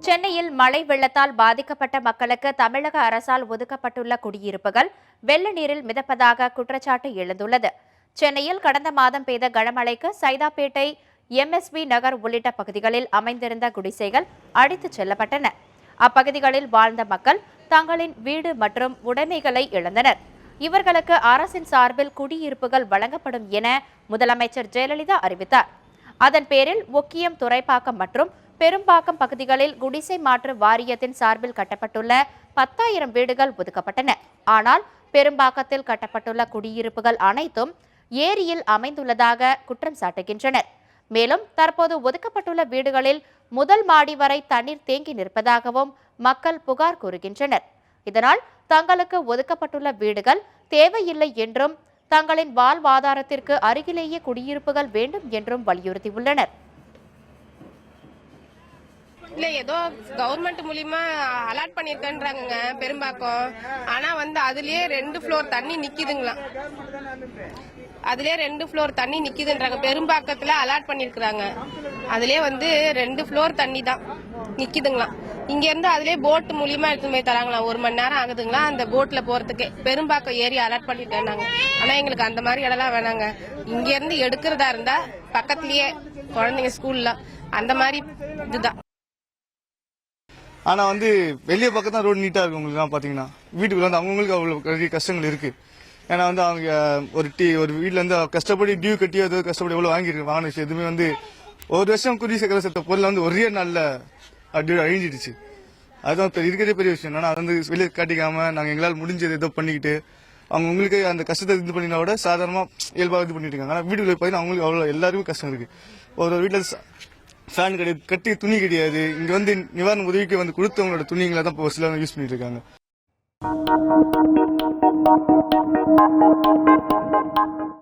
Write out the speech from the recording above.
சென்னையில் மழை வெள்ளத்தால் பாதிக்கப்பட்ட மக்களுக்கு தமிழக அரசால் ஒதுக்கப்பட்டுள்ள குடியிருப்புகள் வெள்ள நீரில் மிதப்பதாக குற்றச்சாட்டு எழுந்துள்ளது. சென்னையில் கடந்த மாதம் பெய்த கனமழைக்கு சைதாப்பேட்டை, எம்எஸ்வி நகர் உள்ளிட்ட பகுதிகளில் அமைந்திருந்த குடிசைகள் அடித்துச் செல்லப்பட்டன. அப்பகுதிகளில் வாழ்ந்த மக்கள் தங்களின் வீடு மற்றும் உடைமைகளை இழந்தனர். இவர்களுக்கு அரசின் சார்பில் குடியிருப்புகள் வழங்கப்படும் என முதலமைச்சர் ஜெயலலிதா அறிவித்தார். அதன் பேரில் ஒக்கியம், துரைப்பாக்கம் மற்றும் பெரும்பாக்கம் பகுதிகளில் குடிசை மாற்று வாரியத்தின் சார்பில் கட்டப்பட்டுள்ள 10,000 வீடுகள் ஒதுக்கப்பட்டன. ஆனால் பெரும்பாக்கத்தில் கட்டப்பட்டுள்ள குடியிருப்புகள் அனைத்தும் ஏரியில் அமைந்துள்ளதாக குற்றம் சாட்டுகின்றனர். மேலும் தற்போது ஒதுக்கப்பட்டுள்ள வீடுகளில் முதல் மாடி வரை தண்ணீர் தேங்கி நிற்பதாகவும் மக்கள் புகார் கூறுகின்றனர். இதனால் தங்களுக்கு ஒதுக்கப்பட்டுள்ள வீடுகள் தேவையில்லை என்றும் தங்களின் வாழ்வாதாரத்திற்கு அருகிலேயே குடியிருப்புகள் வேண்டும் என்றும் வலியுறுத்தியுள்ளனர். இல்ல ஏதோ கவர்மெண்ட் மூலியமா அலாட் பண்ணிருக்கன்றாங்க பெரும்பாக்கம். ஆனா அதுலயே 2 ஃப்ளோர் தண்ணி நிக்குதுங்களா, அதுலயே 2 ஃப்ளோர் தண்ணி நிக்குதுன்றாங்க. பெரும்பாக்கத்துல அலாட் பண்ணிருக்காங்க, அதுலயே 2 ஃப்ளோர் தண்ணி தான் நிக்குதுங்களா. இங்க இருந்து அதுலயே போட் மூலியமா எடுத்து போய் தராங்களா, 1 மணி நேரம் ஆகுதுங்களா அந்த போட்ல போறதுக்கு. பெரும்பாக்கம் ஏரியா அலாட் பண்ணிட்டேன்னாங்க. ஆனா எங்களுக்கு அந்த மாதிரி இடம்லாம் வேணாங்க. இங்க இருந்து எடுக்கிறதா இருந்தா பக்கத்துலயே குழந்தைங்க ஸ்கூல்ல அந்த மாதிரி இதுதான். ஆனா வெளியே பக்கம் தான் ரோடு நீட்டா இருக்கு. உங்களுக்கு பாத்தீங்கன்னா வீட்டுக்குள்ள அவங்களுக்கு அவ்வளவு கஷ்டங்கள் இருக்கு. ஏன்னா அவங்க ஒரு வீட்டுல கஷ்டப்படி டியூ கட்டி கஷ்டப்படி எவ்வளவு வாங்கின விஷயம் எதுவுமே ஒரு வருஷம் குறி சேர்க்கிற செத்த பொருள் ஒரே நாள்ல அப்படி அழிஞ்சிடுச்சு. அதுதான் இருக்கிறதே பெரிய விஷயம். ஆனா வெளியே காட்டிக்காம நாங்க எங்களால் முடிஞ்சது ஏதோ பண்ணிக்கிட்டு அவங்க உங்களுக்கு அந்த கஷ்டத்தை இது பண்ணினா கூட சாதாரணமா இயல்பாக இது பண்ணிட்டு இருக்காங்க. ஆனா வீட்டுக்குள்ள பாத்தீங்கன்னா அவங்களுக்கு அவ்வளவு எல்லாருக்கும் கஷ்டம் இருக்கு. ஒரு வீட்டுல ஃபேன் கிடையாது, கட்டி துணி கிடையாது. இங்க நிவாரண உதவிக்கு கொடுத்தவங்களோட துணிகளை தான் இப்போ சில யூஸ் பண்ணிட்டு இருக்காங்க.